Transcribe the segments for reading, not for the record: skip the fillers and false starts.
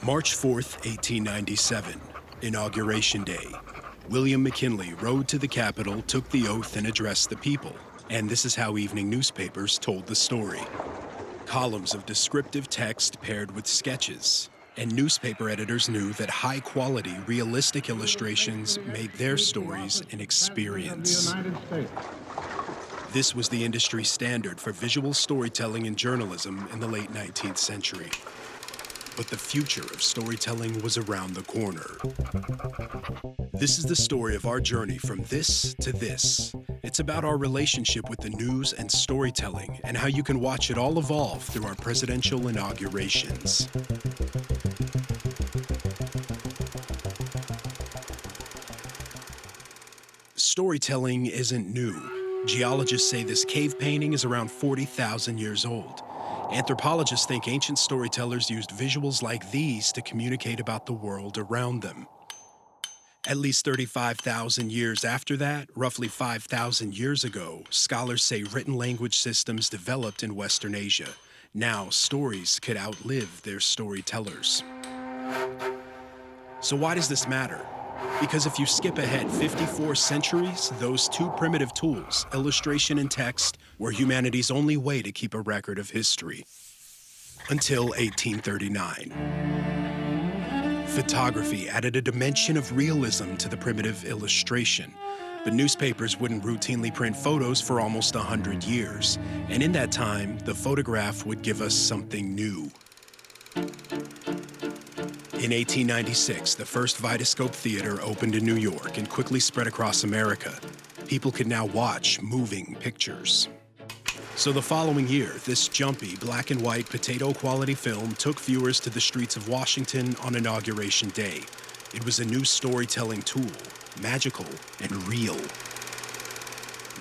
March 4th, 1897, Inauguration Day. William McKinley rode to the Capitol, took the oath, and addressed the people. And this is how evening newspapers told the story. Columns of descriptive text paired with sketches. And newspaper editors knew that high-quality, realistic illustrations made their stories an experience. This was the industry standard for visual storytelling in journalism in the late 19th century. But the future of storytelling was around the corner. This is the story of our journey from this to this. It's about our relationship with the news and storytelling and how you can watch it all evolve through our presidential inaugurations. Storytelling isn't new. Geologists say this cave painting is around 40,000 years old. Anthropologists think ancient storytellers used visuals like these to communicate about the world around them. At least 35,000 years after that, roughly 5,000 years ago, scholars say written language systems developed in Western Asia. Now, stories could outlive their storytellers. So why does this matter? Because if you skip ahead 54 centuries, those two primitive tools, illustration and text, were humanity's only way to keep a record of history. Until 1839. Photography added a dimension of realism to the primitive illustration, but newspapers wouldn't routinely print photos for almost 100 years. And in that time, the photograph would give us something new. In 1896, the first Vitascope Theater opened in New York and quickly spread across America. People could now watch moving pictures. So the following year, this jumpy, black and white, potato-quality film took viewers to the streets of Washington on Inauguration Day. It was a new storytelling tool, magical and real.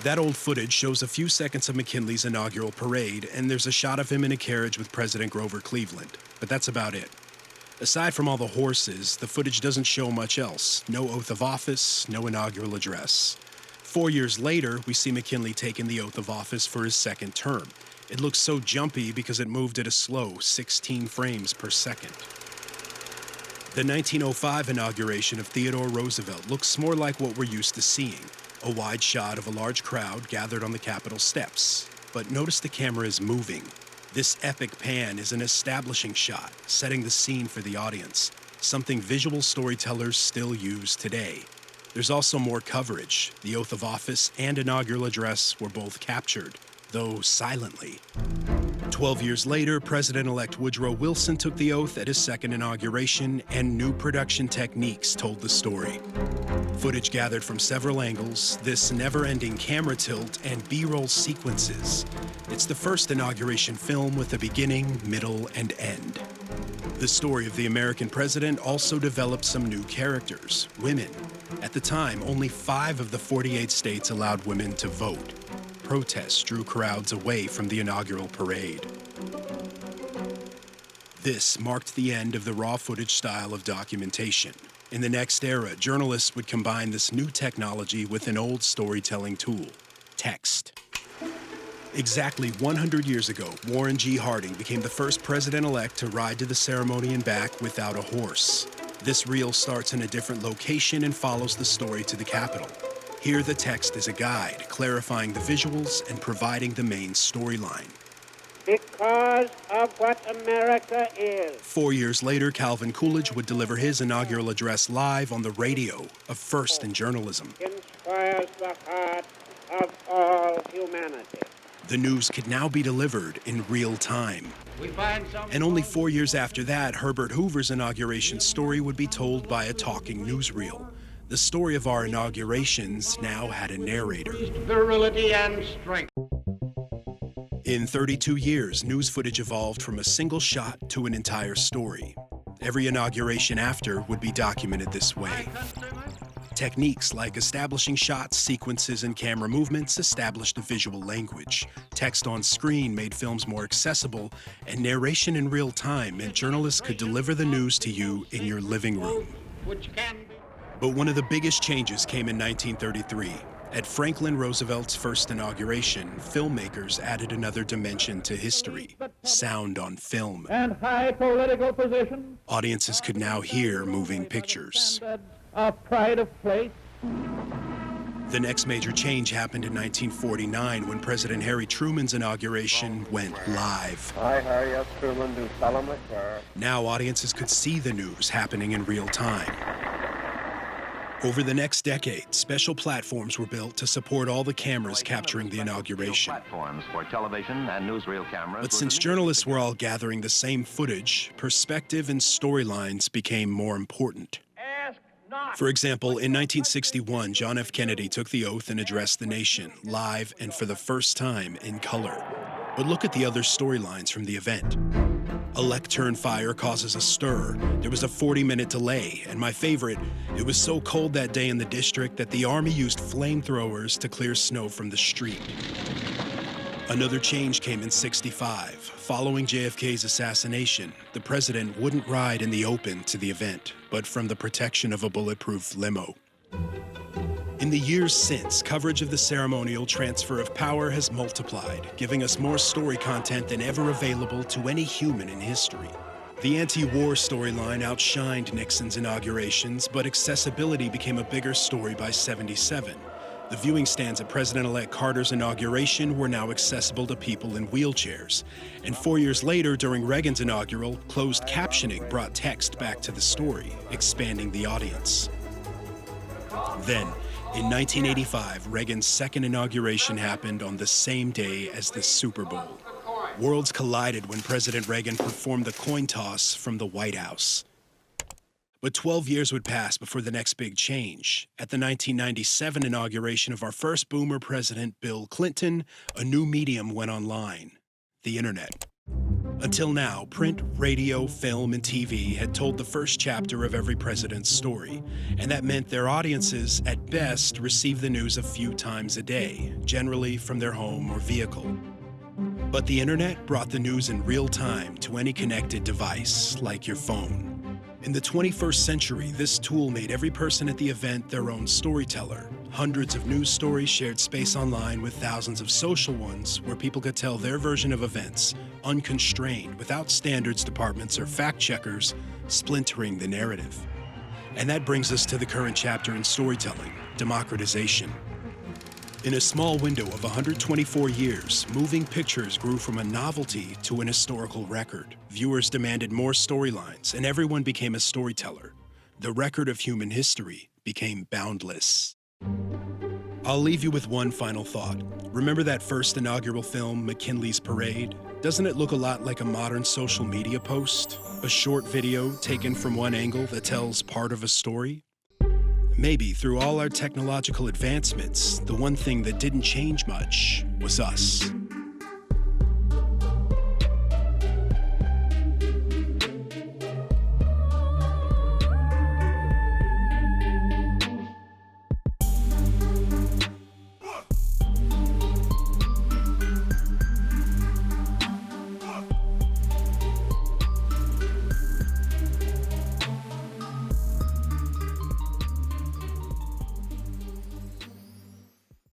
That old footage shows a few seconds of McKinley's inaugural parade, and there's a shot of him in a carriage with President Grover Cleveland. But that's about it. Aside from all the horses, the footage doesn't show much else. No oath of office, no inaugural address. 4 years later, we see McKinley taking the oath of office for his second term. It looks so jumpy because it moved at a slow 16 frames per second. The 1905 inauguration of Theodore Roosevelt looks more like what we're used to seeing, a wide shot of a large crowd gathered on the Capitol steps. But notice the camera is moving. This epic pan is an establishing shot, setting the scene for the audience, something visual storytellers still use today. There's also more coverage. The oath of office and inaugural address were both captured, though silently. 12 years later, President-elect Woodrow Wilson took the oath at his second inauguration, and new production techniques told the story. Footage gathered from several angles, this never-ending camera tilt, and B-roll sequences. It's the first inauguration film with a beginning, middle, and end. The story of the American president also developed some new characters, women. At the time, only 5 of the 48 states allowed women to vote. Protests drew crowds away from the inaugural parade. This marked the end of the raw footage style of documentation. In the next era, journalists would combine this new technology with an old storytelling tool, text. Exactly 100 years ago, Warren G. Harding became the first president-elect to ride to the ceremony and back without a horse. This reel starts in a different location and follows the story to the Capitol. Here, the text is a guide, clarifying the visuals and providing the main storyline. Because of what America is. 4 years later, Calvin Coolidge would deliver his inaugural address live on the radio, a first in journalism. Inspires the heart of all humanity. The news could now be delivered in real time. And only 4 years after that, Herbert Hoover's inauguration story would be told by a talking newsreel. The story of our inaugurations now had a narrator. Virility and strength. In 32 years, news footage evolved from a single shot to an entire story. Every inauguration after would be documented this way. Techniques like establishing shots, sequences, and camera movements established a visual language. Text on screen made films more accessible, and narration in real time meant journalists could deliver the news to you in your living room. But one of the biggest changes came in 1933. At Franklin Roosevelt's first inauguration, filmmakers added another dimension to history: sound on film. And high political positions. Audiences could now hear moving pictures. A pride of place. The next major change happened in 1949 when President Harry Truman's inauguration went live. I, Harry S. Truman, do solemnly swear. Now audiences could see the news happening in real time. Over the next decade, special platforms were built to support all the cameras capturing the inauguration. Platforms for television and newsreel cameras. But since journalists were all gathering the same footage, perspective and storylines became more important. For example, in 1961, John F. Kennedy took the oath and addressed the nation, live and for the first time in color. But look at the other storylines from the event. A lectern fire causes a stir. There was a 40-minute delay, and my favorite, it was so cold that day in the district that the Army used flamethrowers to clear snow from the street. Another change came in '65. Following JFK's assassination, the president wouldn't ride in the open to the event, but from the protection of a bulletproof limo. In the years since, coverage of the ceremonial transfer of power has multiplied, giving us more story content than ever available to any human in history. The anti-war storyline outshined Nixon's inaugurations, but accessibility became a bigger story by '77. The viewing stands at President-elect Carter's inauguration were now accessible to people in wheelchairs. And 4 years later, during Reagan's inaugural, closed captioning brought text back to the story, expanding the audience. Then, in 1985, Reagan's second inauguration happened on the same day as the Super Bowl. Worlds collided when President Reagan performed the coin toss from the White House. But 12 years would pass before the next big change. At the 1997 inauguration of our first boomer president, Bill Clinton, a new medium went online: the internet. Until now, print, radio, film, and TV had told the first chapter of every president's story, and that meant their audiences, at best, received the news a few times a day, generally from their home or vehicle. But the internet brought the news in real time to any connected device, like your phone. In the 21st century, this tool made every person at the event their own storyteller. Hundreds of news stories shared space online with thousands of social ones where people could tell their version of events, unconstrained, without standards departments or fact-checkers splintering the narrative. And that brings us to the current chapter in storytelling: democratization. In a small window of 124 years, moving pictures grew from a novelty to an historical record. Viewers demanded more storylines, and everyone became a storyteller. The record of human history became boundless. I'll leave you with one final thought. Remember that first inaugural film, McKinley's Parade? Doesn't it look a lot like a modern social media post? A short video taken from one angle that tells part of a story? Maybe through all our technological advancements, the one thing that didn't change much was us.